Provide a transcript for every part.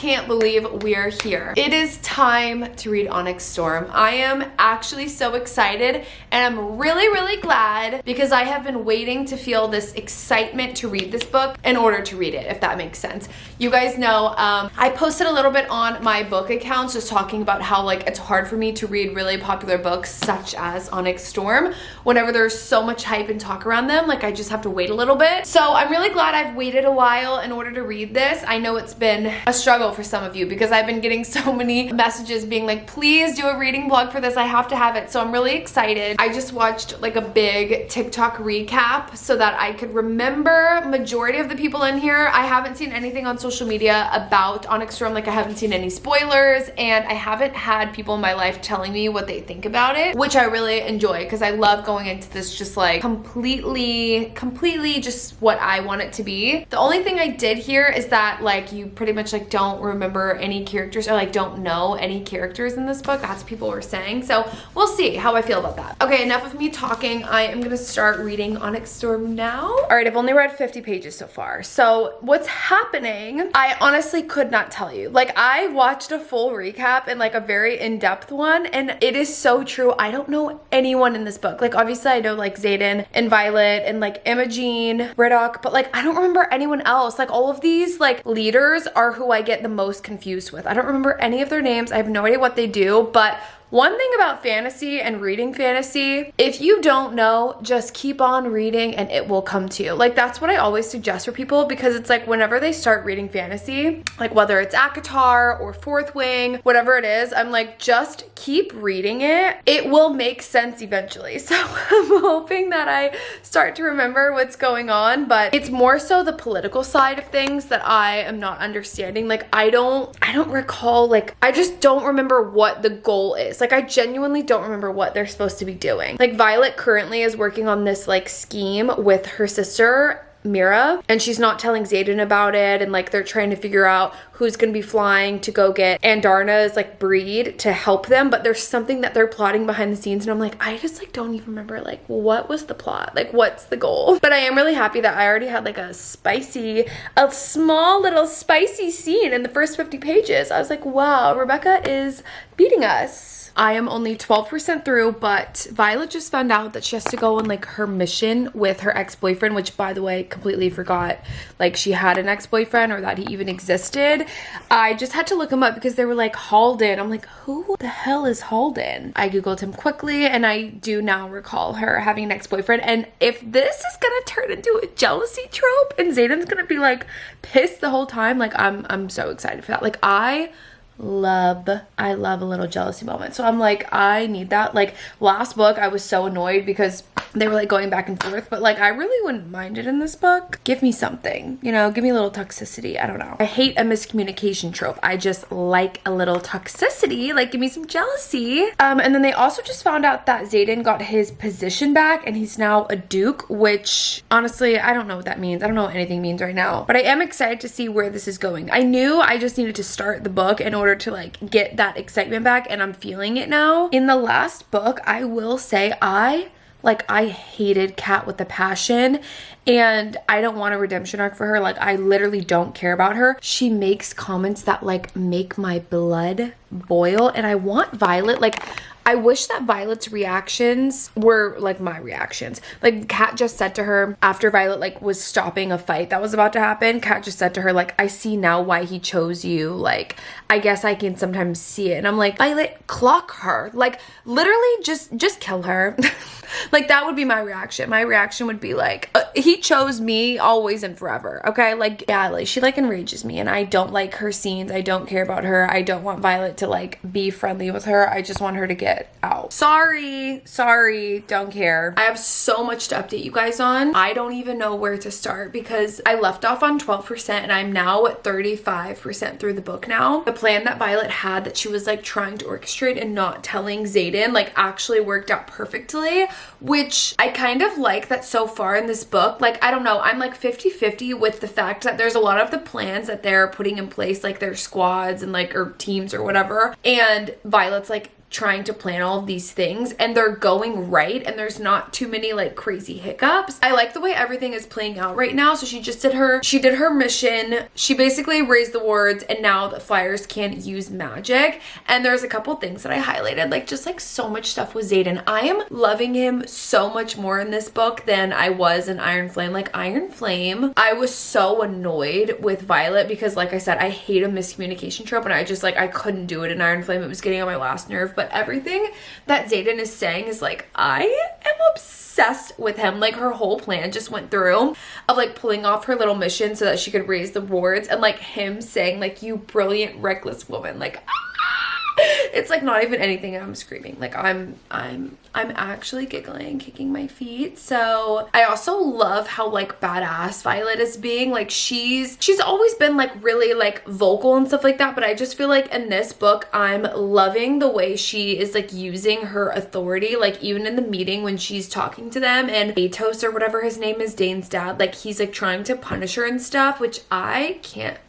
can't believe we're here. It is time to read Onyx Storm. I am actually so excited, and I'm really glad because I have been waiting to feel this excitement to read this book in order to read it, if that makes sense. You guys know I posted a little bit on my book accounts just talking about how like it's hard for me to read really popular books such as Onyx Storm whenever there's so much hype and talk around them. Like I just have to wait a little bit. So I'm really glad I've waited a while in order to read this. I know it's been a struggle for some of you because I've been getting so many messages being like, please do a reading vlog for this. I have to have it. So I'm really excited. I just watched like a big TikTok recap so that I could remember majority of the people in here. I haven't seen anything on social media about Onyx Storm. Like I haven't seen any spoilers, and I haven't had people in my life telling me what they think about it, which I really enjoy because I love going into this just like completely just what I want it to be. The only thing I did hear is that like you pretty much like don't remember any characters or like don't know any characters in this book. That's what people were saying. So we'll see how I feel about that. Okay, enough of me talking. I am gonna start reading Onyx Storm now. All right, I've only read 50 pages so far. So what's happening, I honestly could not tell you. Like I watched a full recap and like a very in-depth one, and it is so true. I don't know anyone in this book. Like obviously I know like Xaden and Violet and like Imogene, Braddock, but like I don't remember anyone else. Like all of these like leaders are who I get the most confused with. I don't remember any of their names. I have no idea what they do, but one thing about fantasy and reading fantasy, if you don't know, just keep on reading and it will come to you. Like that's what I always suggest for people, because it's like whenever they start reading fantasy, like whether it's ACOTAR or Fourth Wing, whatever it is, I'm like, just keep reading it. It will make sense eventually. So I'm hoping that I start to remember what's going on, but it's more so the political side of things that I am not understanding. Like I don't recall, like I just don't remember what the goal is. Like I genuinely don't remember what they're supposed to be doing. Like Violet currently is working on this like scheme with her sister Mira, and she's not telling Xaden about it, and like they're trying to figure out who's gonna be flying to go get Andarna's like breed to help them, but there's something that they're plotting behind the scenes, and I'm like, I just like don't even remember like what was the plot, like what's the goal. But I am really happy that I already had like a small little spicy scene in the first 50 pages. I was like, wow, Rebecca is beating us. I am only 12% through, but Violet just found out that she has to go on like her mission with her ex-boyfriend, which by the way, completely forgot like she had an ex-boyfriend or that he even existed. I just had to look him up because they were like Halden. I'm like, who the hell is Halden? I googled him quickly, and I do now recall her having an ex-boyfriend. And if this is gonna turn into a jealousy trope and Xaden's gonna be like pissed the whole time, like I'm so excited for that. Like I love a little jealousy moment. So I'm like, I need that. Like last book I was so annoyed because they were like going back and forth, but like I really wouldn't mind it in this book. Give me something, you know, give me a little toxicity. I don't know, I hate a miscommunication trope. I just like a little toxicity. Like give me some jealousy. And then they also just found out that Xaden got his position back and he's now a duke, which honestly I don't know what that means. I don't know what anything means right now, but I am excited to see where this is going. I knew I just needed to start the book in order to like get that excitement back, and I'm feeling it now. In the last book, I will say I hated Kat with a passion, and I don't want a redemption arc for her. Like I literally don't care about her. She makes comments that like make my blood boil, and I want Violet, like I wish that Violet's reactions were like my reactions. Like Kat just said to her after Violet like was stopping a fight that was about to happen, Kat just said to her like, I see now why he chose you. Like I guess I can sometimes see it. And I'm like, Violet, clock her. Like literally just kill her. Like that would be my reaction. My reaction would be like, he chose me always and forever. Okay, like yeah, like she like enrages me, and I don't like her scenes. I don't care about her. I don't want Violet to like be friendly with her. I just want her to get out. Sorry, don't care. I have so much to update you guys on. I don't even know where to start because I left off on 12% and I'm now at 35% through the book now. The plan that Violet had that she was like trying to orchestrate and not telling Xaden like actually worked out perfectly, which I kind of like that so far in this book. Like I don't know, I'm like 50-50 with the fact that there's a lot of the plans that they're putting in place, like their squads and like or teams or whatever, and Violet's like trying to plan all of these things and they're going right and there's not too many like crazy hiccups. I like the way everything is playing out right now. So she did her mission. She basically raised the wards and now the flyers can't use magic. And there's a couple things that I highlighted, like just like so much stuff with Xaden. I am loving him so much more in this book than I was in Iron Flame. Like Iron Flame, I was so annoyed with Violet because like I said, I hate a miscommunication trope and I couldn't do it in Iron Flame. It was getting on my last nerve. But everything that Xaden is saying is like, I am obsessed with him. Like her whole plan just went through of like pulling off her little mission so that she could raise the wards, and like him saying like, you brilliant reckless woman, like it's like not even anything and I'm screaming. Like I'm actually giggling, kicking my feet. So I also love how like badass Violet is being. Like she's always been like really like vocal and stuff like that, but I just feel like in this book I'm loving the way she is like using her authority. Like even in the meeting when she's talking to them and Atos or whatever his name is, Dane's dad, like he's like trying to punish her and stuff, which I can't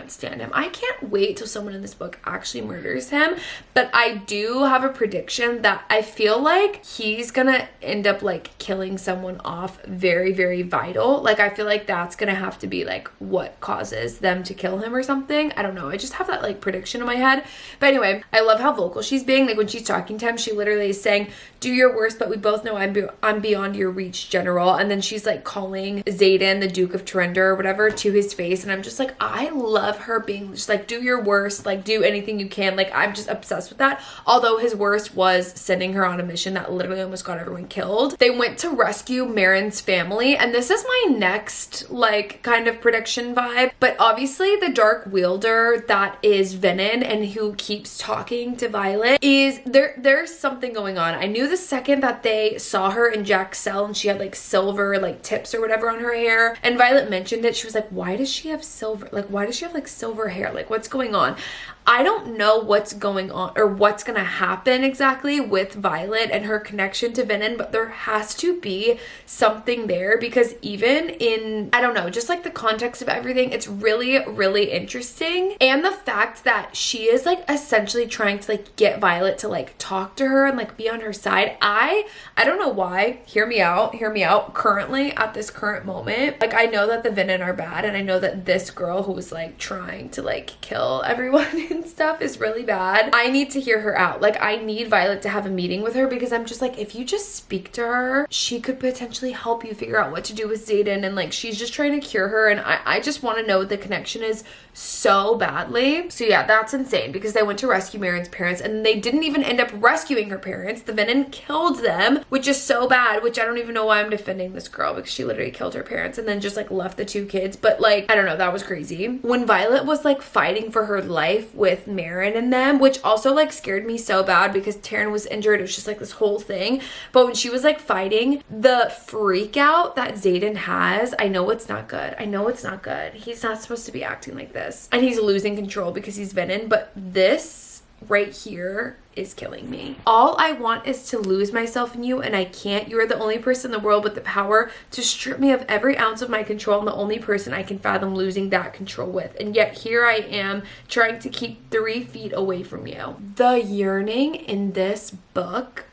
stand him. I can't wait till someone in this book actually murders him. But I do have a prediction that I feel like he's gonna end up like killing someone off very, very vital. Like I feel like that's gonna have to be like what causes them to kill him or something. I don't know. I just have that like prediction in my head. But anyway, I love how vocal she's being. Like when she's talking to him, she literally is saying, do your worst, but we both know I'm beyond your reach, General. And then she's like calling Xaden the Duke of Tyrande or whatever to his face. And I'm just like, I love her being just like, do your worst, like do anything you can. Like I'm just obsessed with that. Although his worst was sending her on a mission that literally almost got everyone killed. They went to rescue Marin's family, and this is my next like kind of prediction vibe. But obviously the dark wielder that is Venom and who keeps talking to Violet is there's something going on. I knew the second that they saw her in Jack's cell and she had like silver like tips or whatever on her hair, and Violet mentioned it, she was like, why does she have silver, like why does she have like silver hair, like what's going on? I don't know what's going on or what's gonna happen exactly with Violet and her connection to Venom, but there has to be something there because even in, I don't know, just like the context of everything, it's really, really interesting. And the fact that she is like essentially trying to like get Violet to like talk to her and like be on her side. I don't know why. Hear me out. Currently at this current moment, like I know that the Venom are bad and I know that this girl who was like trying to like kill everyone and stuff is really bad. I need to hear her out. Like I need Violet to have a meeting with her because I'm just like, if you just speak to her, she could potentially help you figure out what to do with Xaden, and like she's just trying to cure her, and I just want to know what the connection is so badly. So yeah, that's insane because they went to rescue Marin's parents and they didn't even end up rescuing her parents. The Venom killed them, which is so bad, which I don't even know why I'm defending this girl because she literally killed her parents and then just like left the two kids. But like, I don't know, that was crazy. When Violet was like fighting for her life with Marin and them, which also like scared me so bad because Taryn was injured. It was just like this whole thing. But when she was like fighting, the freak out that Xaden has, I know it's not good. He's not supposed to be acting like this. And he's losing control because he's Venom, but this right here is killing me. All I want is to lose myself in you, and I can't. You are the only person in the world with the power to strip me of every ounce of my control, and the only person I can fathom losing that control with. And yet here I am trying to keep 3 feet away from you. The yearning in this book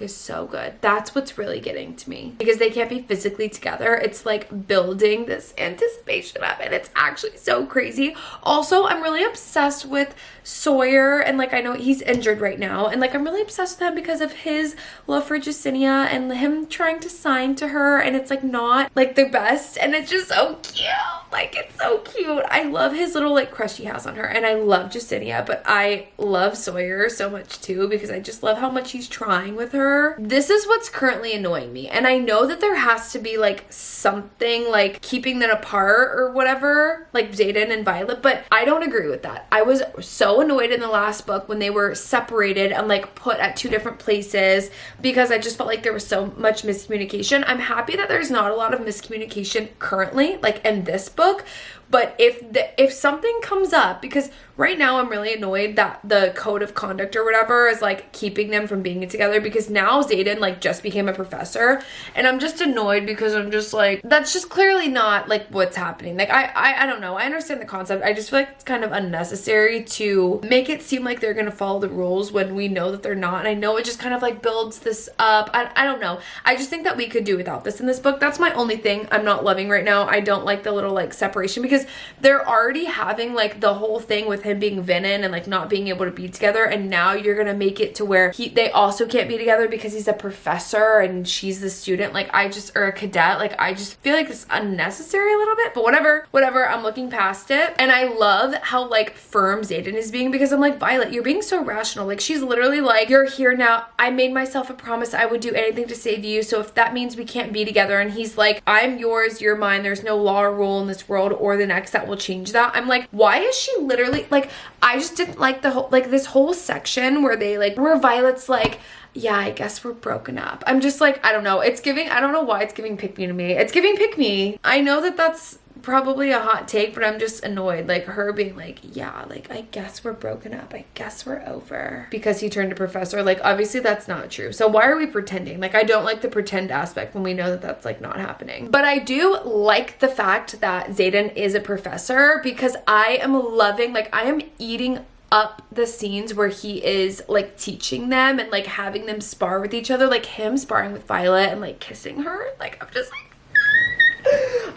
is so good. That's what's really getting to me because they can't be physically together. It's like building this anticipation up, and it's actually so crazy. Also, I'm really obsessed with Sawyer, and like I know he's injured right now, and like I'm really obsessed with him because of his love for Jacinia and him trying to sign to her, and it's like not like the best, and it's just so cute. Like it's so cute. I love his little like crush he has on her, and I love Jacinia, but I love Sawyer so much too because I just love how much he's trying with her. This is what's currently annoying me, and I know that there has to be like something like keeping them apart or whatever, like Xaden and Violet, but I don't agree with that. I was so annoyed in the last book when they were separated and like put at 2 different places because I just felt like there was so much miscommunication. I'm happy that there's not a lot of miscommunication currently, like in this book, But if something comes up, because right now I'm really annoyed that the code of conduct or whatever is like keeping them from being together, because now Xaden like just became a professor, and I'm just annoyed because I'm just like, that's just clearly not like what's happening. Like I don't know. I understand the concept. I just feel like it's kind of unnecessary to make it seem like they're gonna follow the rules when we know that they're not. And I know it just kind of like builds this up. I don't know. I just think that we could do without this in this book. That's my only thing I'm not loving right now. I don't like the little like separation, because they're already having like the whole thing with him being Venom and like not being able to be together, and now you're gonna make it to where they also can't be together because he's a professor and she's the student. Like or a cadet. Like I just feel like it's unnecessary a little bit, but whatever, I'm looking past it. And I love how like firm Xaden is being, because I'm like, Violet, you're being so rational. Like she's literally like, you're here now. I made myself a promise I would do anything to save you, so if that means we can't be together, and he's like, I'm yours, you're mine, there's no law or rule in this world or the next that will change that. I'm like, why is she literally like, I just didn't like the whole, like this whole section where Violet's like, yeah, I guess we're broken up. I'm just like, I don't know. It's giving, I don't know why it's giving pick me to me. It's giving pick me. I know that that's probably a hot take, but I'm just annoyed. Like her being like, yeah, like I guess we're broken up. I guess we're over. Because he turned to professor. Like obviously that's not true. So why are we pretending? Like I don't like the pretend aspect when we know that that's like not happening. But I do like the fact that Xaden is a professor, because I am loving, like I am eating up the scenes where he is like teaching them and like having them spar with each other, like him sparring with Violet and like kissing her. Like I'm just like,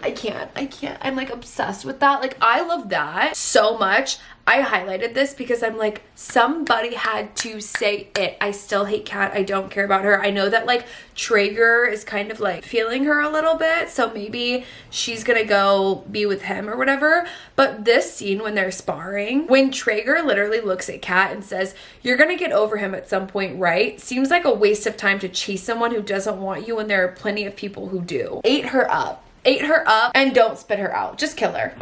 I can't. I'm like obsessed with that. Like I love that so much. I highlighted this because I'm like, somebody had to say it. I still hate Kat. I don't care about her. I know that like Traeger is kind of like feeling her a little bit, so maybe she's gonna go be with him or whatever. But this scene when they're sparring, when Traeger literally looks at Kat and says, you're gonna get over him at some point, right? Seems like a waste of time to chase someone who doesn't want you when there are plenty of people who do. Ate her up, and don't spit her out. Just kill her.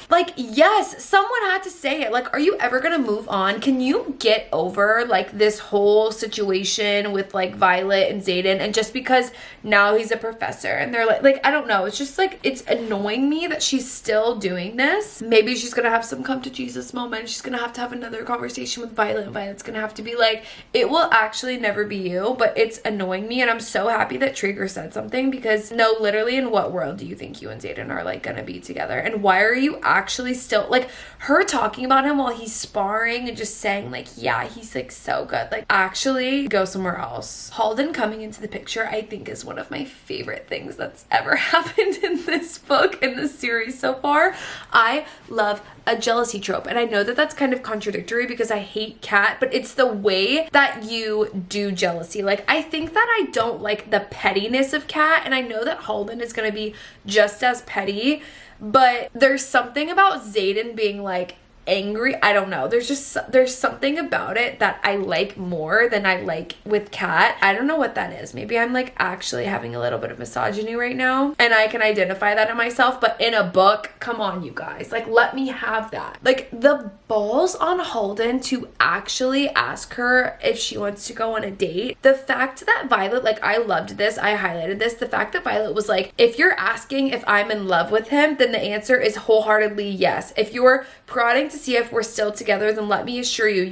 Like, yes, someone had to say it. Like, are you ever gonna move on? Can you get over like this whole situation with like Violet and Xaden, and just because now he's a professor and they're like I don't know, it's just like, it's annoying me that she's still doing this. Maybe she's gonna have some come to Jesus moment. She's gonna have another conversation with Violet, and Violet's gonna have to be like, it will actually never be you. But it's annoying me, and I'm so happy that Traeger said something, because no, literally, in what world do you think you and Xaden are like gonna be together? And why are you actually still, like, her talking about him while he's sparring and just saying like, yeah, he's like so good, like actually go somewhere else. Halden coming into the picture, I think, is one of my favorite things that's ever happened in this book, in this series so far. I love a jealousy trope, and I know that that's kind of contradictory because I hate Kat, but it's the way that you do jealousy. Like I think that I don't like the pettiness of Kat, and I know that Halden is gonna be just as petty, but there's something about Xaden being like angry. I don't know. There's something about it that I like more than I like with Kat. I don't know what that is. Maybe I'm like actually having a little bit of misogyny right now, and I can identify that in myself, but in a book, come on you guys, like let me have that. Like the balls on Halden to actually ask her if she wants to go on a date. The fact that Violet, like I loved this, I highlighted this, the fact that Violet was like, if you're asking if I'm in love with him, then the answer is wholeheartedly yes. If you're prodding to see if we're still together, then let me assure you,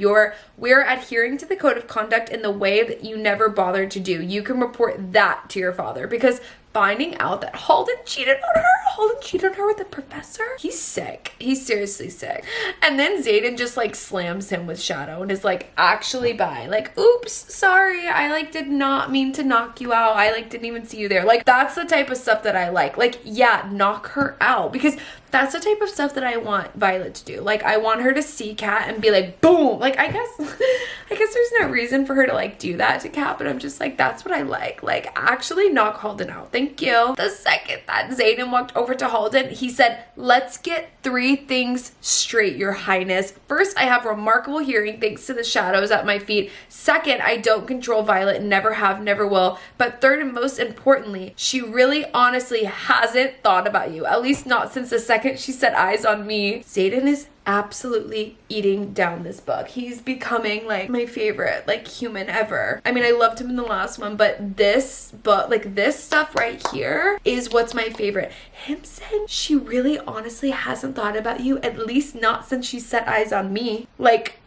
we're adhering to the code of conduct in the way that you never bothered to do. You can report that to your father, because finding out that Halden cheated on her with the professor, he's sick. He's seriously sick. And then Xaden just like slams him with Shadow and is like, actually bye. Like, oops, sorry, I like did not mean to knock you out. I like didn't even see you there. Like that's the type of stuff that I like. Like, yeah, knock her out, because that's the type of stuff that I want Violet to do. Like I want her to see Kat and be like, boom. Like I guess there's no reason for her to like do that to Kat, but I'm just like, that's what I like. Like actually knock Halden out. Thank you. The second that Xaden walked over to Halden, he said, let's get 3 things straight, your highness. First, I have remarkable hearing thanks to the shadows at my feet. Second, I don't control Violet, never have, never will. But third and most importantly, she really honestly hasn't thought about you, at least not since the second second she set eyes on me, Xaden is absolutely eating down this book. He's becoming like my favorite like human ever. I mean, I loved him in the last one, but this book, like this stuff right here is what's my favorite. Him saying she really honestly hasn't thought about you, at least not since she set eyes on me. Like,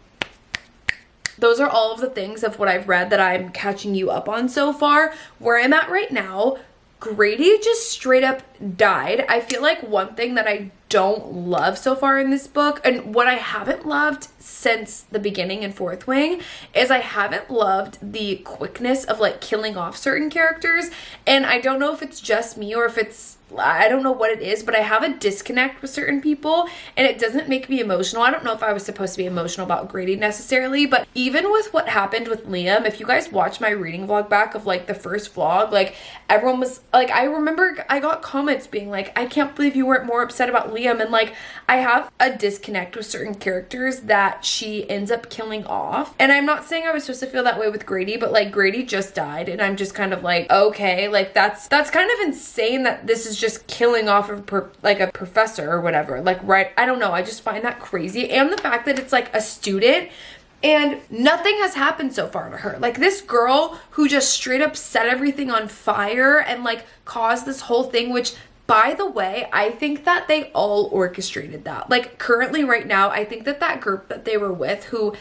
those are all of the things of what I've read that I'm catching you up on so far. Where I'm at right now, Grady just straight up died. I feel like one thing that I don't love so far in this book, and what I haven't loved since the beginning in Fourth Wing, is I haven't loved the quickness of like killing off certain characters. And I don't know if it's just me or if it's, I don't know what it is, but I have a disconnect with certain people and it doesn't make me emotional. I don't know if I was supposed to be emotional about Grady necessarily, but even with what happened with Liam, if you guys watch my reading vlog back of like the first vlog, like everyone was like, I remember I got comments being like, I can't believe you weren't more upset about Liam. And like, I have a disconnect with certain characters that she ends up killing off. And I'm not saying I was supposed to feel that way with Grady, but like Grady just died and I'm just kind of like, okay, like that's kind of insane that this is just killing off of like a professor or whatever. Like, right, I don't know, I just find that crazy. And the fact that it's like a student and nothing has happened so far to her. Like this girl who just straight up set everything on fire and like caused this whole thing, which, by the way, I think that they all orchestrated that. Like currently right now, I think that that group that they were with, who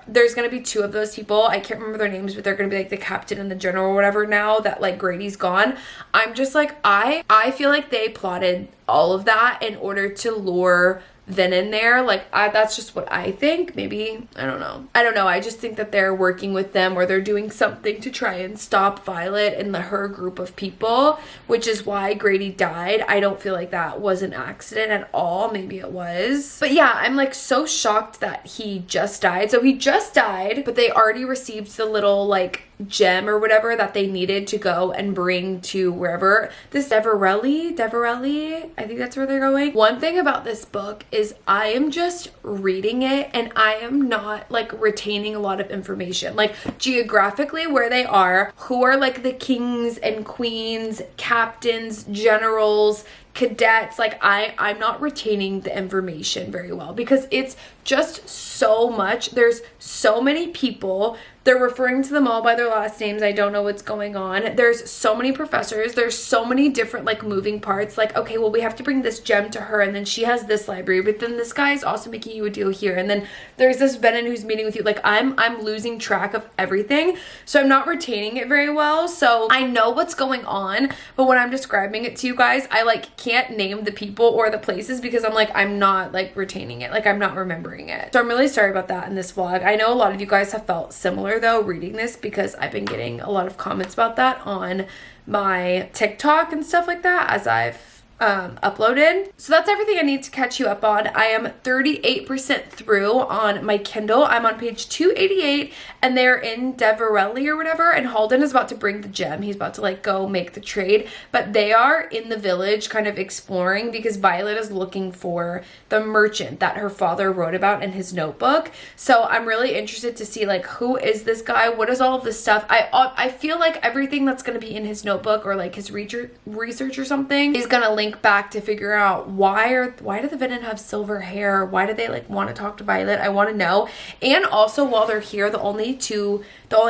there's going to be two of those people. I can't remember their names, but they're going to be like the captain and the general or whatever now that like Grady's gone. I'm just like, I feel like they plotted all of that in order to lure Vin in there. Like that's just what I think. Maybe, I don't know. I just think that they're working with them or they're doing something to try and stop Violet and her group of people, which is why Grady died. I don't feel like that was an accident at all. Maybe it was. But yeah, I'm like so shocked that he just died. So he just died, but they already received the little like gem or whatever that they needed to go and bring to wherever this Deverelli, I think that's where they're going. One thing about this book is I am just reading it and I am not like retaining a lot of information, like geographically where they are, who are like the kings and queens, captains, generals, cadets. Like I'm not retaining the information very well because it's just so much. There's so many people. They're referring to them all by their last names. I don't know what's going on. There's so many professors. There's so many different like moving parts. Like, okay, well, we have to bring this gem to her and then she has this library, but then this guy is also making you a deal here. And then there's this Venom who's meeting with you. Like I'm losing track of everything. So I'm not retaining it very well. So I know what's going on, but when I'm describing it to you guys, I like can't name the people or the places because I'm like, I'm not like retaining it. Like I'm not remembering it. So I'm really sorry about that in this vlog. I know a lot of you guys have felt similar though reading this because I've been getting a lot of comments about that on my TikTok and stuff like that as I've uploaded. So that's everything I need to catch you up on. I am 38% through on my Kindle. I'm on page 288 and they're in Deverelli or whatever, and Halden is about to bring the gem. He's about to like go make the trade, but they are in the village kind of exploring because Violet is looking for the merchant that her father wrote about in his notebook. So I'm really interested to see like, who is this guy? What is all of this stuff? I feel like everything that's going to be in his notebook or like his research or something is going to link back to figure out why do the Venom have silver hair? Why do they like want to talk to Violet? I want to know. And also while they're here, the only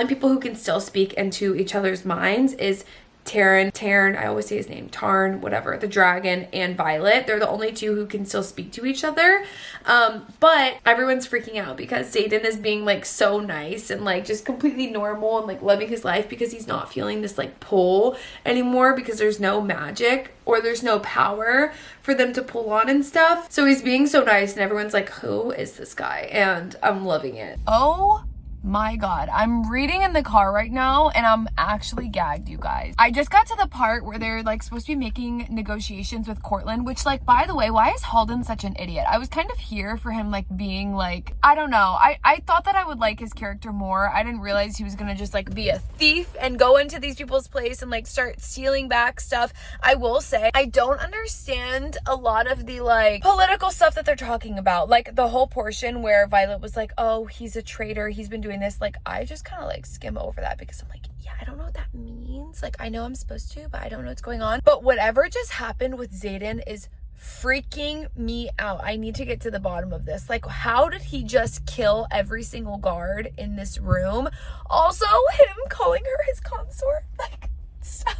people who can still speak into each other's minds is Taryn, I always say his name, Tarn, whatever, the dragon, and Violet. They're the only two who can still speak to each other. But everyone's freaking out because Xaden is being like so nice and like just completely normal and like living his life because he's not feeling this like pull anymore because there's no magic or there's no power for them to pull on and stuff. So he's being so nice and everyone's like, who is this guy? And I'm loving it. Oh my god, I'm reading in the car right now and I'm actually gagged, you guys. I just got to the part where they're like supposed to be making negotiations with Cortland, which like, by the way, why is Halden such an idiot? I was kind of here for him like being like, I don't know, I thought that I would like his character more. I didn't realize he was gonna just like be a thief and go into these people's place and like start stealing back stuff. I will say I don't understand a lot of the like political stuff that they're talking about, like the whole portion where Violet was like, oh, he's a traitor, he's been doing this. Like I just kind of like skim over that because I'm like, yeah, I don't know what that means. Like I know I'm supposed to, but I don't know what's going on. But whatever just happened with Xaden is freaking me out. I need to get to the bottom of this. Like, how did he just kill every single guard in this room? Also, him calling her his consort. Like, stop.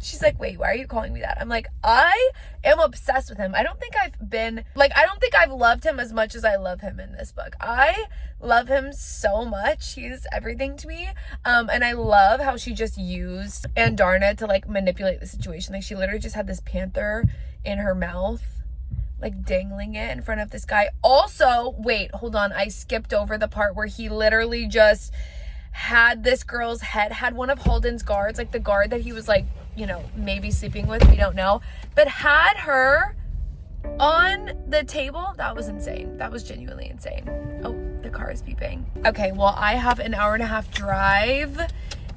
She's like, wait, why are you calling me that? I'm like, I am obsessed with him. I don't think I've loved him as much as I love him in this book. I love him so much. He's everything to me. And I love how she just used Andarna to like manipulate the situation. Like, she literally just had this panther in her mouth, like dangling it in front of this guy. Also, wait, hold on. I skipped over the part where he literally just had this girl's head, had one of Holden's guards, like the guard that he was like, you know, maybe sleeping with, we don't know, but had her on the table. That was insane. That was genuinely insane. Oh, the car is beeping. Okay, well, I have an hour and a half drive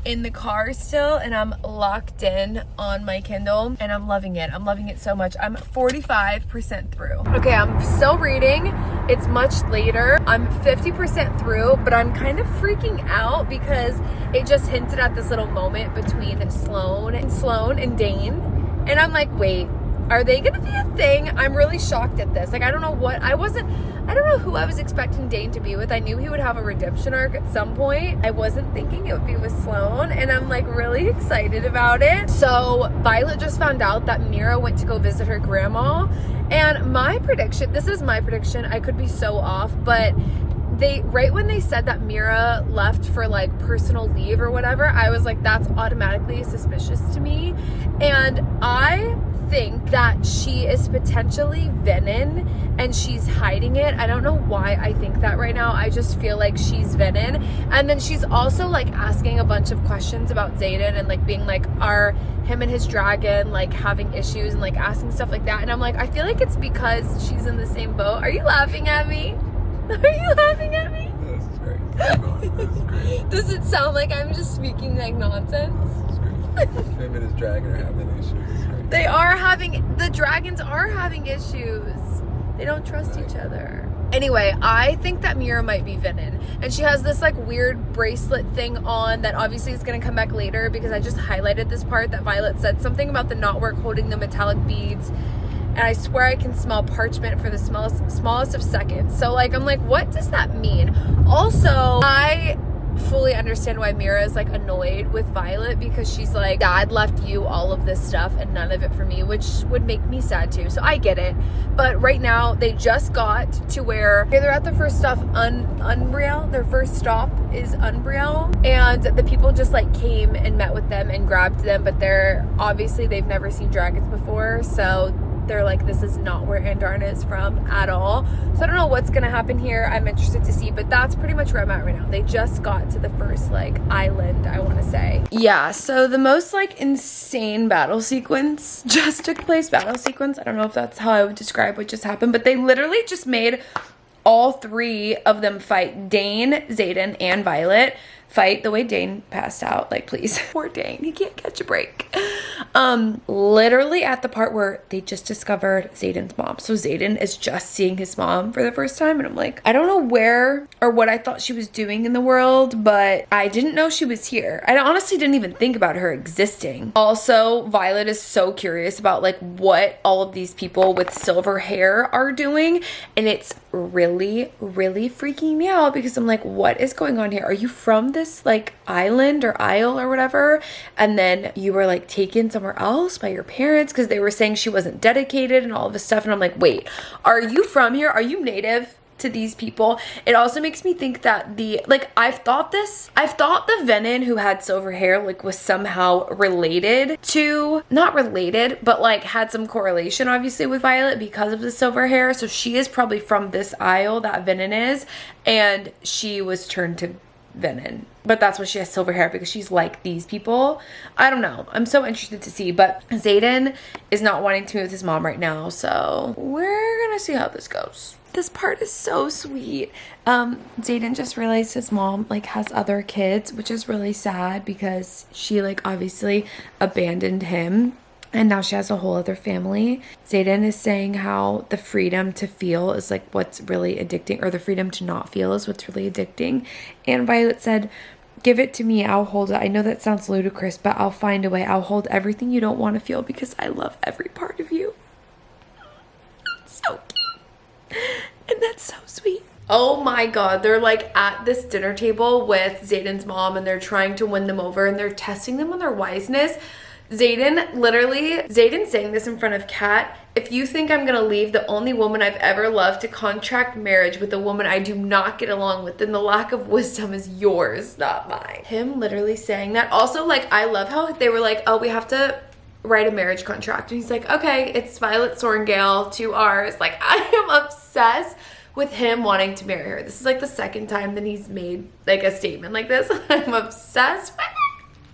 in the car still, and I'm locked in on my Kindle, and I'm loving it. I'm loving it so much. I'm 45% through. Okay, I'm still reading. It's much later. I'm 50% through, but I'm kind of freaking out because it just hinted at this little moment between Sloane and Dane. And I'm like, wait, are they gonna be a thing? I'm really shocked at this. Like, I don't know who I was expecting Dane to be with. I knew he would have a redemption arc at some point. I wasn't thinking it would be with Sloane, and I'm like really excited about it. So Violet just found out that Mira went to go visit her grandma, and my prediction, this is my prediction, I could be so off, but right when they said that Mira left for like personal leave or whatever, I was like, that's automatically suspicious to me. And I think that she is potentially Venom and she's hiding it. I don't know why I think that right now. I just feel like she's Venom. And then she's also like asking a bunch of questions about Xaden and like being like, are him and his dragon like having issues, and like asking stuff like that. And I'm like, I feel like it's because she's in the same boat. Are you laughing at me? Are you laughing at me? No, this is great. This is great. Does it sound like I'm just speaking like nonsense? This is great. Him and his dragon are having issues. This is great. The dragons are having issues. They don't trust each other. Anyway, I think that Mira might be Venom. And she has this like weird bracelet thing on that obviously is going to come back later, because I just highlighted this part that Violet said something about the knotwork holding the metallic beads. And I swear I can smell parchment for the smallest of seconds. So like, I'm like, what does that mean? Also, I fully understand why Mira is like annoyed with Violet, because she's like, Dad left you all of this stuff and none of it for me, which would make me sad too. So I get it. But right now they just got to where they're at their first stop, Unbriel. Their first stop is Unbriel, and the people just like came and met with them and grabbed them, but they've never seen dragons before, so they're like, this is not where Andarna is from at all. So I don't know what's gonna happen here. I'm interested to see, but that's pretty much where I'm at right now. They just got to the first like island, I want to say. Yeah, so the most like insane battle sequence just took place. I don't know if that's how I would describe what just happened, but they literally just made all three of them fight. Dane, Xaden, and Violet fight the way Dane passed out. Like, please. Poor Dane. He can't catch a break. Literally at the part where they just discovered Xaden's mom. So Xaden is just seeing his mom for the first time. And I'm like, I don't know where or what I thought she was doing in the world, but I didn't know she was here. I honestly didn't even think about her existing. Also, Violet is so curious about like what all of these people with silver hair are doing. And it's really, really freaking me out, because I'm like, what is going on here? Are you from this like island or isle or whatever, and then you were like taken somewhere else by your parents because they were saying she wasn't dedicated and all of this stuff? And I'm like, wait, are you from here? Are you native to these people? It also makes me think that I've thought the Venom who had silver hair like was somehow related to, not related, but like had some correlation obviously with Violet because of the silver hair. So she is probably from this isle that Venom is, and she was turned to Venom, but that's why she has silver hair, because she's like these people. I don't know. I'm so interested to see, but Xaden is not wanting to meet with his mom right now, so we're gonna see how this goes. This part is so sweet. Xaden just realized his mom like has other kids, which is really sad because she like obviously abandoned him. And now she has a whole other family. Xaden is saying how the freedom to feel is like what's really addicting, or the freedom to not feel is what's really addicting. And Violet said, give it to me, I'll hold it. I know that sounds ludicrous, but I'll find a way. I'll hold everything you don't want to feel because I love every part of you. so cute. And that's so sweet. Oh my god, they're like at this dinner table with Zayden's mom and they're trying to win them over and they're testing them on their wiseness. Zayden's saying this in front of Kat. If you think I'm gonna leave the only woman I've ever loved to contract marriage with a woman I do not get along with, then the lack of wisdom is yours, not mine. Him literally saying that. Also, like, I love how they were like, oh, we have to write a marriage contract. And he's like, okay, it's Violet Sorrengail to ours. Like, I am obsessed with him wanting to marry her. This is like the second time that he's made like a statement like this. I'm obsessed with it.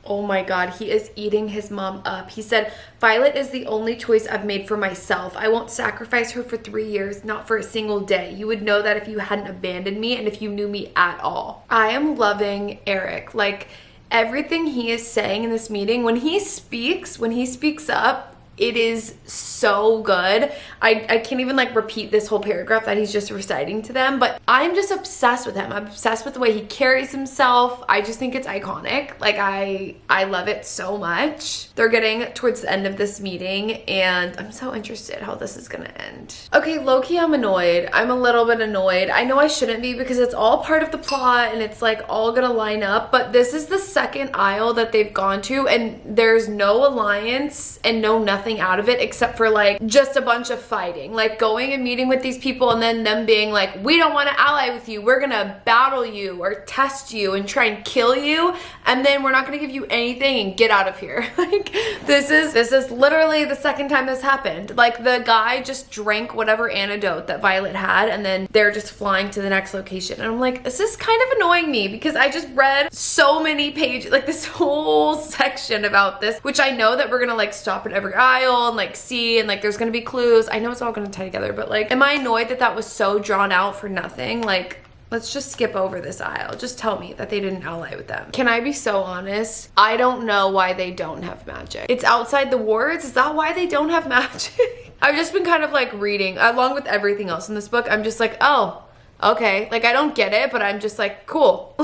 Oh my god, he is eating his mom up. He said, Violet is the only choice I've made for myself. I won't sacrifice her for 3 years, not for a single day. You would know that if you hadn't abandoned me and if you knew me at all. I am loving Eric. Like, everything he is saying in this meeting, when he speaks up, it is so good. I can't even like repeat this whole paragraph that he's just reciting to them, but I'm just obsessed with him. I'm obsessed with the way he carries himself. I just think it's iconic. Like, I love it so much. They're getting towards the end of this meeting and I'm so interested how this is gonna end. Okay, low-key, I'm annoyed. I'm a little bit annoyed. I know I shouldn't be because it's all part of the plot and it's like all gonna line up, but this is the second aisle that they've gone to and there's no alliance and no nothing out of it except for like just a bunch of fighting, like going and meeting with these people and then them being like, we don't want to ally with you, we're gonna battle you or test you and try and kill you, and then we're not gonna give you anything and get out of here. Like, this is literally the second time this happened. Like, the guy just drank whatever antidote that Violet had and then they're just flying to the next location, and I'm like, this is kind of annoying me because I just read so many pages, like this whole section about this, which I know that we're gonna like stop at every aisle and like see, and like there's gonna be clues. I know it's all gonna tie together, but like, am I annoyed that that was so drawn out for nothing? Like, let's just skip over this aisle. Just tell me that they didn't ally with them. Can I be so honest? I don't know why they don't have magic. It's outside the wards. Is that why they don't have magic? I've just been kind of like reading along with everything else in this book. I'm just like, oh, okay. Like, I don't get it, but I'm just like, cool.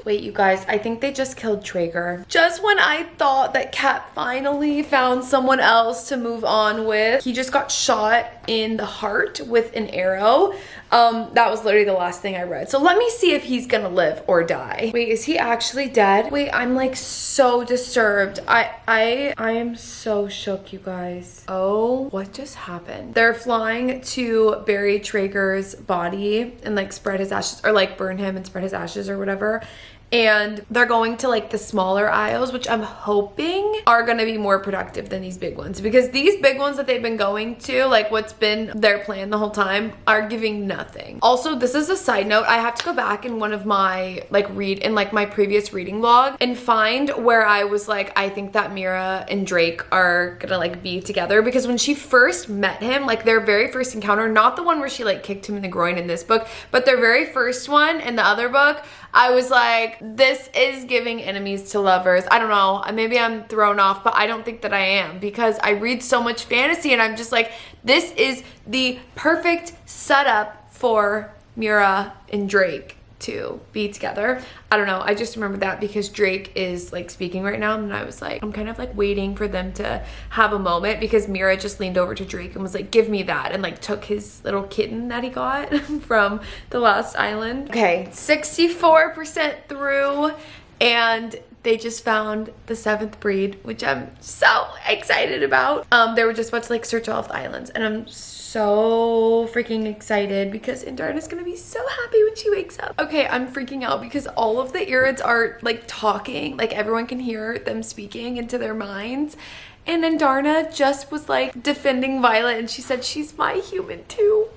Wait, you guys, I think they just killed Traeger. Just when I thought that Kat finally found someone else to move on with, he just got shot in the heart with an arrow. That was literally the last thing I read. So let me see if he's gonna live or die. Wait, is he actually dead? Wait, I'm like so disturbed. I am so shook, you guys. Oh, what just happened? They're flying to bury Traeger's body and like spread his ashes, or like burn him and spread his ashes or whatever. And they're going to like the smaller aisles, which I'm hoping are gonna be more productive than these big ones, because these big ones that they've been going to, like what's been their plan the whole time, are giving nothing. Also, this is a side note, I have to go back in one of my my previous reading log and find where I was like, I think that Mira and Drake are gonna like be together, because when she first met him, like their very first encounter, not the one where she like kicked him in the groin in this book, but their very first one in the other book, I was like, this is giving enemies to lovers. I don't know, maybe I'm thrown off, but I don't think that I am, because I read so much fantasy and I'm just like, this is the perfect setup for Mira and Drake to be together. I don't know, I just remember that because Drake is like speaking right now, and I was like, I'm kind of like waiting for them to have a moment, because Mira just leaned over to Drake and was like, give me that, and like took his little kitten that he got from the last island. Okay, 64% through, and they just found the 7th breed, which I'm so excited about. They were just about to like search all of the islands, and I'm so freaking excited because Indarna's gonna be so happy when she wakes up. Okay, I'm freaking out because all of the Irids are like talking, like everyone can hear them speaking into their minds. And Indarna just was like defending Violet, and she said, she's my human too.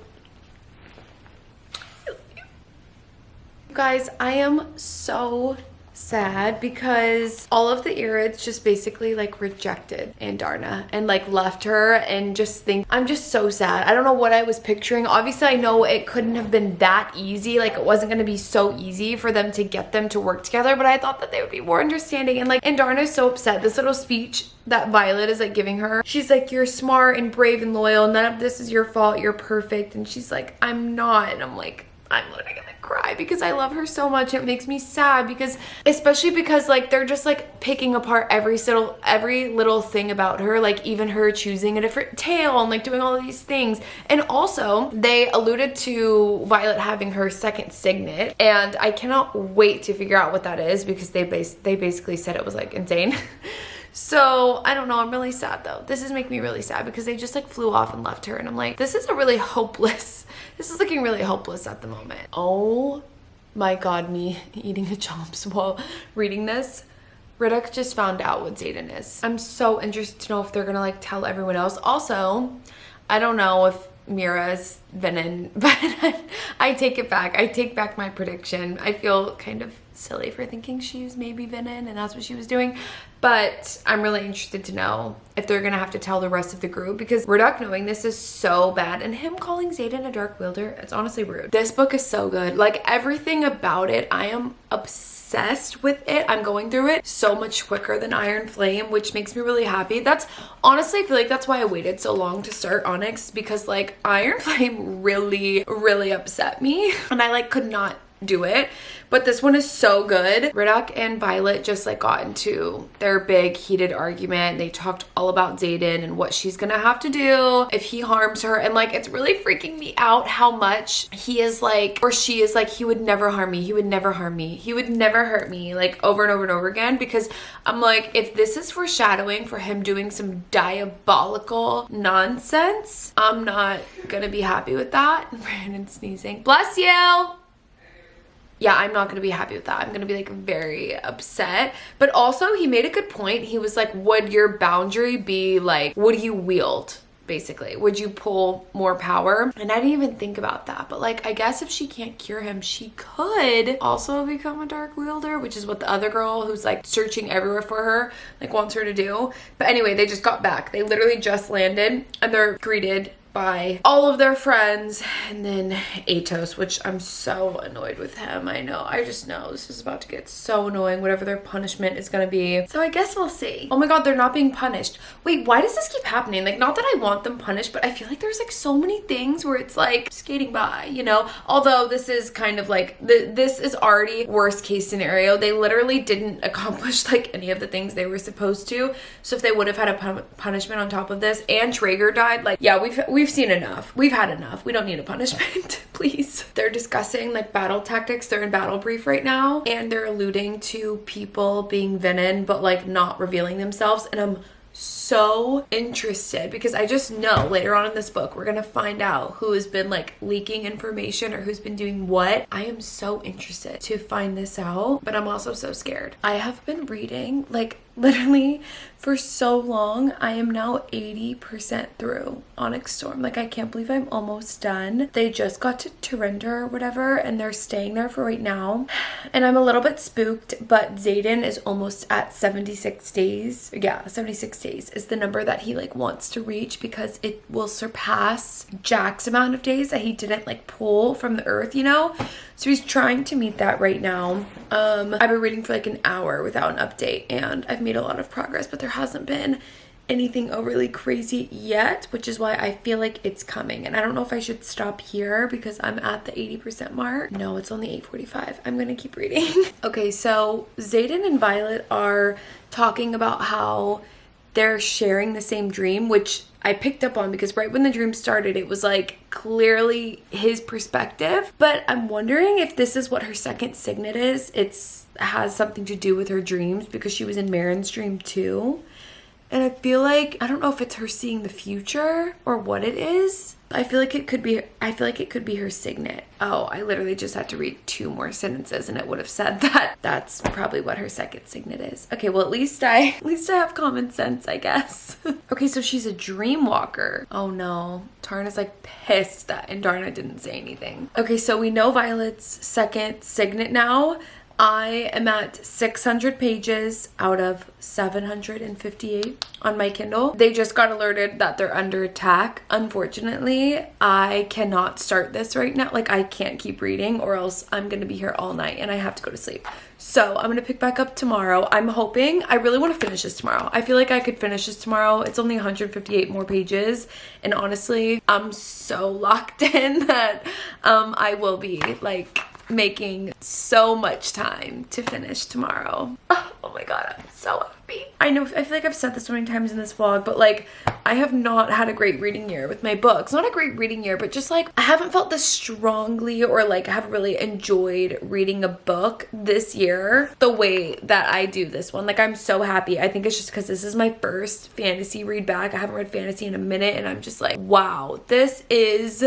You guys, I am so sad because all of the Irids just basically like rejected Indarna and like left her, and just think, I'm just so sad. I don't know what I was picturing. Obviously I know it couldn't have been that easy, like it wasn't going to be so easy for them to get them to work together, but I thought that they would be more understanding. And like Indarna is so upset. This little speech that Violet is like giving her, she's like, you're smart and brave and loyal, none of this is your fault, you're perfect, and she's like, I'm not. And I'm like, I'm literally gonna cry because I love her so much. It makes me sad because, especially because like they're just like picking apart every little thing about her, like even her choosing a different tail and like doing all of these things. And also they alluded to Violet having her second signet, and I cannot wait to figure out what that is because they basically said it was like insane. So I don't know, I'm really sad though. This is making me really sad because they just like flew off and left her, and I'm like, this is looking really hopeless at the moment. Oh my god, me eating a chomps while reading this. Riddick just found out what Xaden is. I'm so interested to know if they're gonna like tell everyone else. Also, I don't know if Mira's Venom, but I take it back. I take back my prediction. I feel kind of silly for thinking she was maybe Venom and that's what she was doing, but I'm really interested to know if they're gonna have to tell the rest of the group, because Riddick knowing this is so bad, and him calling Xaden a dark wielder, it's honestly rude. This book is so good. Like everything about it, I am obsessed with it. I'm going through it so much quicker than Iron Flame, which makes me really happy. That's honestly, I feel like that's why I waited so long to start Onyx, because like Iron Flame really upset me and I like could not do it. But this one is so good. Riddick and Violet just like got into their big heated argument. They talked all about Xaden and what she's gonna have to do if he harms her, and like it's really freaking me out how much he is like, or she is like, he would never harm me, he would never harm me, he would never hurt me, like over and over and over again. Because I'm like, if this is foreshadowing for him doing some diabolical nonsense, I'm not gonna be happy with that. Brandon sneezing, bless you. Yeah, I'm not going to be happy with that. I'm going to be like very upset. But also he made a good point. He was like, would your boundary be like, would you wield? Basically, would you pull more power? And I didn't even think about that, but like I guess if she can't cure him, she could also become a dark wielder, which is what the other girl who's like searching everywhere for her like wants her to do. But anyway, they just got back. They literally just landed and they're greeted by all of their friends, and then Atos, which I'm so annoyed with him. I know, I just know this is about to get so annoying, whatever their punishment is gonna be. So I guess we'll see. Oh my god, they're not being punished. Wait, why does this keep happening? Like, not that I want them punished, but I feel like there's like so many things where it's like skating by, you know? Although this is kind of like, this is already worst case scenario. They literally didn't accomplish like any of the things they were supposed to. So if they would have had a punishment on top of this, and Traeger died, like, yeah, we've seen enough. We've had enough. We don't need a punishment, please. They're discussing like battle tactics. They're in battle brief right now, and they're alluding to people being Venom, but like not revealing themselves. And I'm so interested because I just know later on in this book we're gonna find out who has been like leaking information or who's been doing what. I am so interested to find this out, but I'm also so scared. I have been reading like literally for so long. I am now 80% through Onyx Storm. Like I can't believe I'm almost done. They just got to Tyrande or whatever, and they're staying there for right now, and I'm a little bit spooked, but Xaden is almost at 76 days. Yeah, 76 days is the number that he like wants to reach, because it will surpass Jack's amount of days that he didn't like pull from the earth, you know? So he's trying to meet that right now. I've been reading for like an hour without an update, and I've made a lot of progress, but there hasn't been anything overly crazy yet, which is why I feel like it's coming. And I don't know if I should stop here because I'm at the 80% mark. No, it's only 8:45. I'm gonna keep reading. Okay, so Xaden and Violet are talking about how they're sharing the same dream, which I picked up on because right when the dream started, it was like clearly his perspective. But I'm wondering if this is what her second signet is. It's has something to do with her dreams, because she was in Marin's dream too. And I feel like, I don't know if it's her seeing the future or what it is. I feel like it could be her signet. Oh, I literally just had to read 2 more sentences and it would have said that. That's probably what her second signet is. Okay, well at least I have common sense, I guess. Okay, so she's a dream walker. Oh no, Tarna's like pissed that Indarna didn't say anything. Okay, so we know Violet's second signet now. I am at 600 pages out of 758 on my Kindle. They just got alerted that they're under attack. Unfortunately, I cannot start this right now. Like, I can't keep reading or else I'm gonna be here all night and I have to go to sleep. So I'm gonna pick back up tomorrow. I'm hoping, I really want to finish this tomorrow. I feel like I could finish this tomorrow. It's only 158 more pages. And honestly, I'm so locked in that I will be like making so much time to finish tomorrow. Oh my god, I'm so happy. I know, I feel like I've said this so many times in this vlog, but like, I have not had a great reading year with my books. Not a great reading year, but just like, I haven't felt this strongly or like have really enjoyed reading a book this year the way that I do this one. Like, I'm so happy. I think it's just because this is my first fantasy read back. I haven't read fantasy in a minute and I'm just like, wow, this is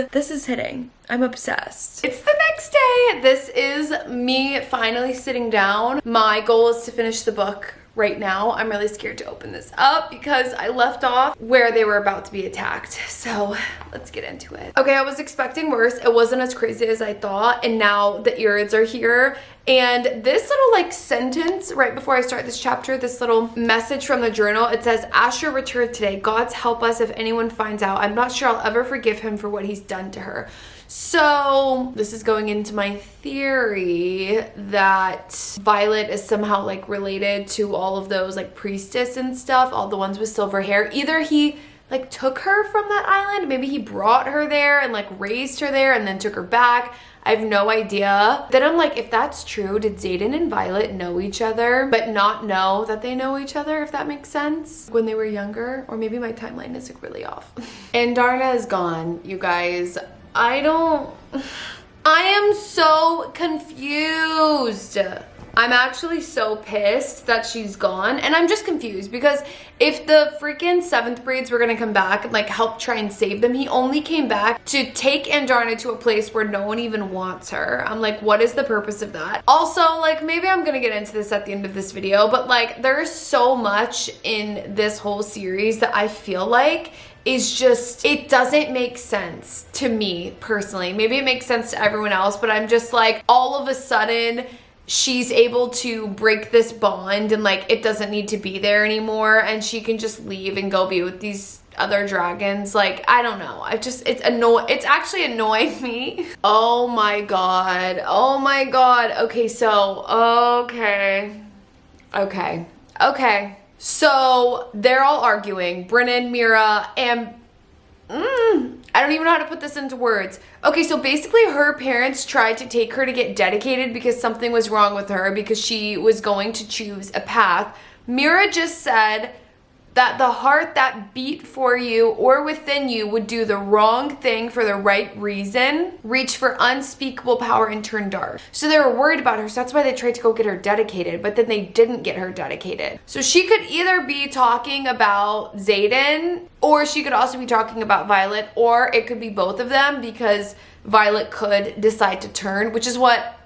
hitting. I'm obsessed. It's the next day. This is me finally sitting down. My goal is to finish the book right now. I'm really scared to open this up because I left off where they were about to be attacked. So let's get into it. Okay, I was expecting worse. It wasn't as crazy as I thought. And now the Irids are here. And this little like sentence right before I start this chapter, this little message from the journal, it says, Asher returned today. God's help us if anyone finds out. I'm not sure I'll ever forgive him for what he's done to her. So this is going into my theory that Violet is somehow like related to all of those like priestess and stuff, all the ones with silver hair. Either he like took her from that island, maybe he brought her there and like raised her there and then took her back. I have no idea. Then I'm like, if that's true, did Xaden and Violet know each other but not know that they know each other, if that makes sense, when they were younger? Or maybe my timeline is like really off. And Darna is gone, you guys. I am so confused. I'm actually so pissed that she's gone, and I'm just confused because if the freaking 7th breeds were gonna come back and like help try and save them, he only came back to take Andarna to a place where no one even wants her. I'm like, what is the purpose of that? Also, like, maybe I'm gonna get into this at the end of this video, but like, there's so much in this whole series that I feel like is just, it doesn't make sense to me personally. Maybe it makes sense to everyone else, but I'm just like, all of a sudden she's able to break this bond and like it doesn't need to be there anymore and she can just leave and go be with these other dragons. Like, I don't know, it's actually annoying me. Oh my god, oh my god. Okay, so okay, so they're all arguing, Brennan, Mira, and I don't even know how to put this into words. Okay, so basically her parents tried to take her to get dedicated because something was wrong with her because she was going to choose a path. Mira just said that the heart that beat for you or within you would do the wrong thing for the right reason, reach for unspeakable power and turn dark. So they were worried about her, so that's why they tried to go get her dedicated, but then they didn't get her dedicated. So she could either be talking about Xaden, or she could also be talking about Violet, or it could be both of them because Violet could decide to turn, which is what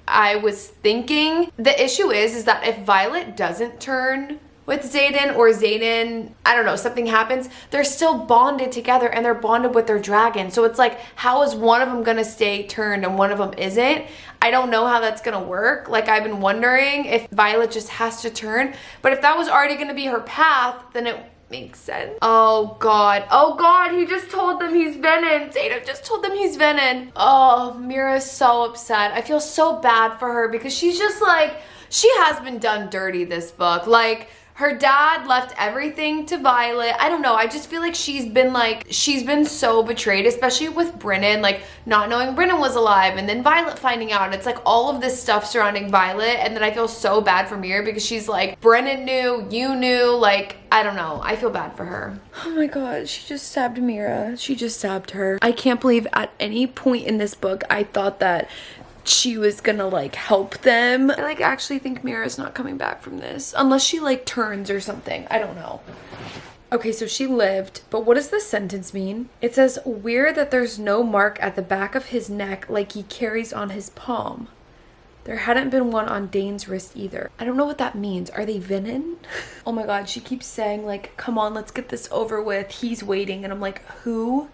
I was thinking. The issue is that if Violet doesn't turn with Xaden, or Xaden, I don't know, something happens, they're still bonded together and they're bonded with their dragon. So it's like, how is one of them gonna stay turned and one of them isn't? I don't know how that's gonna work. Like, I've been wondering if Violet just has to turn, but if that was already gonna be her path, then it makes sense. Oh god, he just told them he's Venom. Xaden just told them he's Venom. Oh, Mira's so upset. I feel so bad for her because she's just like, she has been done dirty this book. Like, her dad left everything to Violet. I don't know, I just feel like she's been so betrayed, especially with Brennan, like not knowing Brennan was alive and then Violet finding out. It's like all of this stuff surrounding Violet, and then I feel so bad for Mira because she's like, Brennan knew, you knew, like, I don't know, I feel bad for her. Oh my god, she just stabbed Mira. She just stabbed her. I can't believe at any point in this book I thought that she was gonna like help them. I like actually think Mira's not coming back from this unless she like turns or something. I don't know. Okay, so she lived, but what does this sentence mean? It says, weird that there's no mark at the back of his neck like he carries on his palm. There hadn't been one on Dane's wrist either. I don't know what that means. Are they venom? Oh my god, she keeps saying like, come on, let's get this over with. He's waiting. And I'm like, who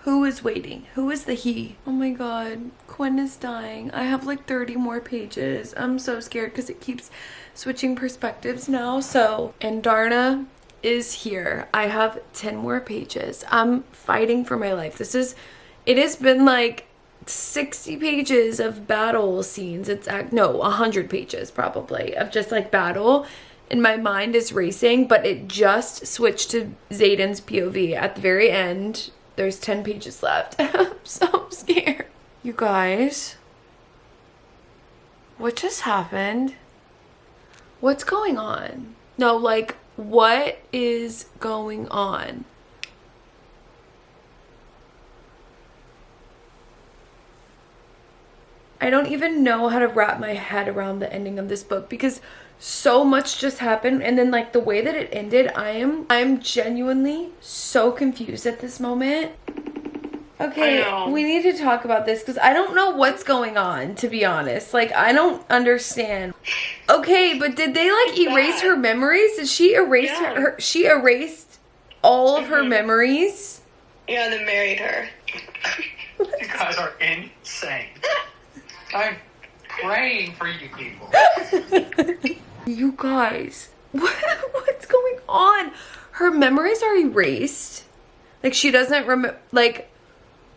Who is waiting? Who is the he? Oh my god, Quinn is dying. I have like 30 more pages. I'm so scared because it keeps switching perspectives now. So, and Darna is here. I have 10 more pages. I'm fighting for my life. It has been like 60 pages of battle scenes. No, 100 pages probably of just like battle. And my mind is racing, but it just switched to Xaden's POV at the very end. There's 10 pages left. I'm so scared. You guys, what just happened? What's going on? No, like, what is going on? I don't even know how to wrap my head around the ending of this book because so much just happened, and then like the way that it ended, I'm genuinely so confused at this moment. Okay, we need to talk about this because I don't know what's going on, to be honest. Like, I don't understand. Okay, but did they like erase her memories? Did she erase her? She erased all of her memories? Yeah, then married her. You guys are insane. I'm praying for you people. You guys, what's going on? Her memories are erased. Like, she doesn't remember. Like,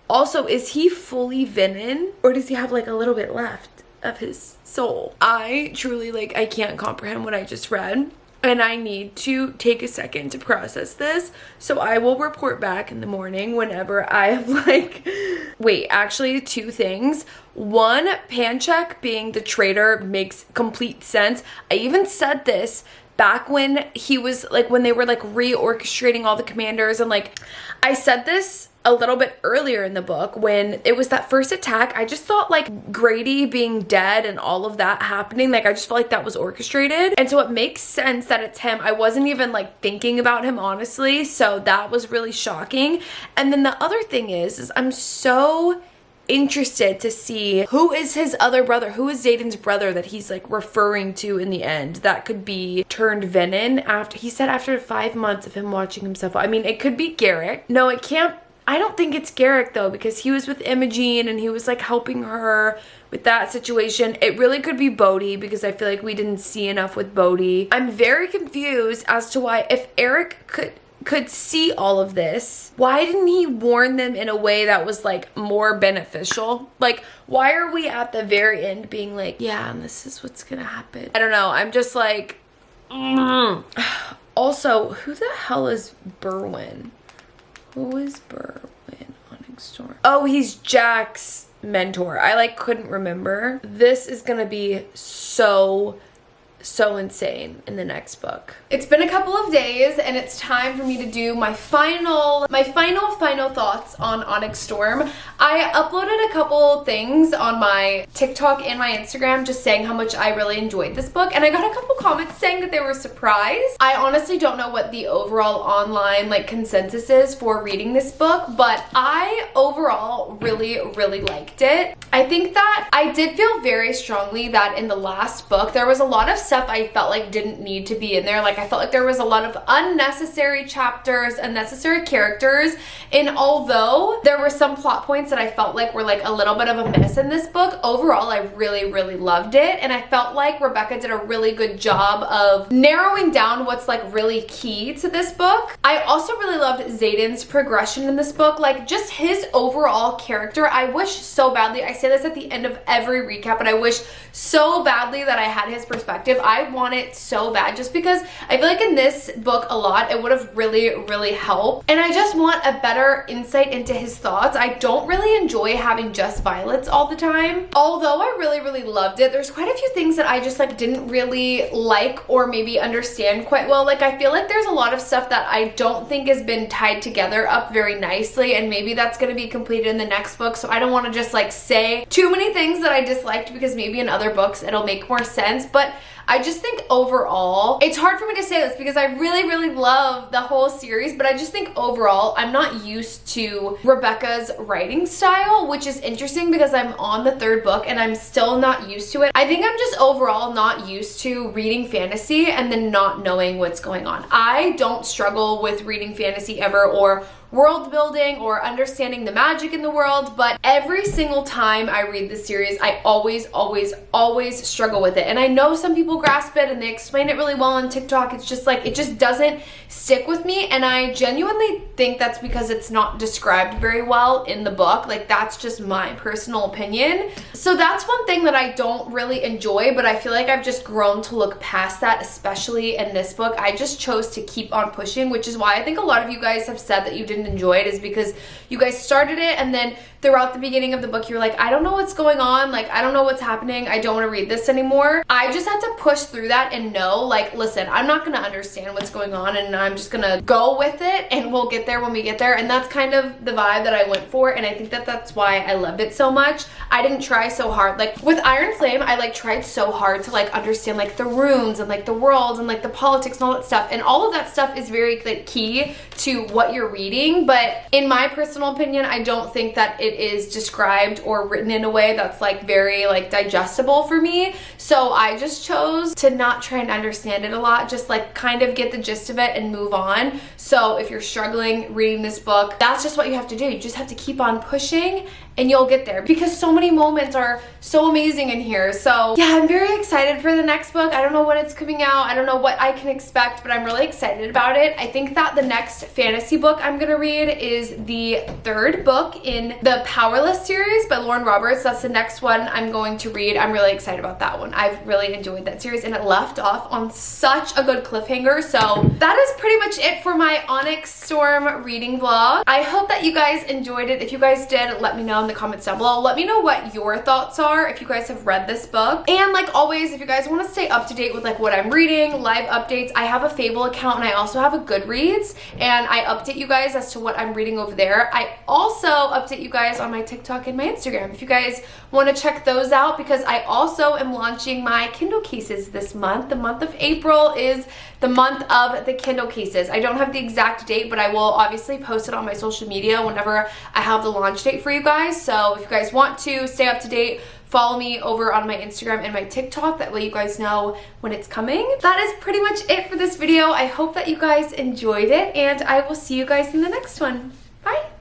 also, is he fully Venom, or does he have like a little bit left of his soul? I truly, like, I can't comprehend what I just read, and I need to take a second to process this. So I will report back in the morning whenever I have like, wait, actually 2 things. One, Panchek being the traitor makes complete sense. I even said this back when he was like, when they were like reorchestrating all the commanders, and like, I said this a little bit earlier in the book when it was that first attack. I just thought like Grady being dead and all of that happening, like I just felt like that was orchestrated, and so it makes sense that it's him. I wasn't even like thinking about him, honestly, so that was really shocking. And then the other thing is I'm so interested to see who is his other brother, who is Xaden's brother that he's like referring to in the end that could be turned Venom after, he said after 5 months of him watching himself. I mean, it could be Garrick. No, it can't. I don't think it's Garrick though, because he was with Imogene and he was like helping her with that situation. It really could be Bodhi, because I feel like we didn't see enough with Bodhi. I'm very confused as to why, if Eric could see all of this, why didn't he warn them in a way that was like more beneficial? Like, why are we at the very end being like, yeah, and this is what's gonna happen? I don't know. I'm just like, Also, who the hell is Berwin? Who is Berwin Onyx Storm? Oh, he's Jack's mentor. I like couldn't remember. This is gonna be so insane in the next book. It's been a couple of days and it's time for me to do my final thoughts on Onyx Storm. I uploaded a couple things on my TikTok and my Instagram just saying how much I really enjoyed this book, and I got a couple comments saying that they were surprised. I honestly don't know what the overall online like consensus is for reading this book, but I overall really liked it. I think that I did feel very strongly that in the last book there was a lot of stuff I felt like didn't need to be in there. Like, I felt like there was a lot of unnecessary chapters, unnecessary characters, and although there were some plot points that I felt like were like a little bit of a miss in this book, overall I really loved it, and I felt like Rebecca did a really good job of narrowing down what's like really key to this book. I also really loved Xaden's progression in this book, like just his overall character. I wish so badly, I say this at the end of every recap, and I wish so badly that I had his perspective. I want it so bad, just because I feel like in this book a lot it would have really helped, and I just want a better insight into his thoughts. I don't really enjoy having just violets all the time. Although I really loved it, there's quite a few things that I just like didn't really like or maybe understand quite well. Like, I feel like there's a lot of stuff that I don't think has been tied together up very nicely, and maybe that's going to be completed in the next book, so I don't want to just like say too many things that I disliked, because maybe in other books it'll make more sense. But I just think overall, it's hard for me to say this because I really love the whole series, but I just think overall I'm not used to Rebecca's writing style, which is interesting because I'm on the 3rd book and I'm still not used to it. I think I'm just overall not used to reading fantasy and then not knowing what's going on. I don't struggle with reading fantasy ever or world building or understanding the magic in the world, but every single time I read this series, I always struggle with it. And I know some people grasp it and they explain it really well on TikTok. It's just like, it just doesn't stick with me, and I genuinely think that's because it's not described very well in the book. Like, that's just my personal opinion. So that's one thing that I don't really enjoy, but I feel like I've just grown to look past that, especially in this book. I just chose to keep on pushing, which is why I think a lot of you guys have said that you didn't enjoy it, is because you guys started it and then throughout the beginning of the book you're like, I don't know what's going on, like I don't know what's happening, I don't want to read this anymore. I just had to push through that and know, like, listen, I'm not gonna understand what's going on and I'm just gonna go with it and we'll get there when we get there. And that's kind of the vibe that I went for, and I think that that's why I loved it so much. I didn't try so hard. Like with Iron Flame, I like tried so hard to like understand like the runes and like the world and like the politics and all that stuff, and all of that stuff is very like key to what you're reading, but in my personal opinion, I don't think that it is described or written in a way that's like very like digestible for me. So I just chose to not try and understand it a lot, just like kind of get the gist of it and move on. So if you're struggling reading this book, that's just what you have to do. You just have to keep on pushing and you'll get there, because so many moments are so amazing in here. So yeah, I'm very excited for the next book. I don't know when it's coming out. I don't know what I can expect, but I'm really excited about it. I think that the next fantasy book I'm gonna read is the third book in the Powerless series by Lauren Roberts. That's the next one I'm going to read. I'm really excited about that one. I've really enjoyed that series and it left off on such a good cliffhanger. So that is pretty much it for my Onyx Storm reading vlog. I hope that you guys enjoyed it. If you guys did, let me know in the comments down below. Let me know what your thoughts are if you guys have read this book. And like always, if you guys want to stay up to date with like what I'm reading, live updates, I have a Fable account and I also have a Goodreads, and I update you guys as to what I'm reading over there. I also update you guys on my TikTok and my Instagram if you guys want to check those out, because I also am launching my Kindle cases this month. The month of April is the month of the Kindle cases. I don't have the exact date, but I will obviously post it on my social media whenever I have the launch date for you guys. So if you guys want to stay up to date, follow me over on my Instagram and my TikTok. That way you guys know when it's coming. That is pretty much it for this video. I hope that you guys enjoyed it, and I will see you guys in the next one. Bye!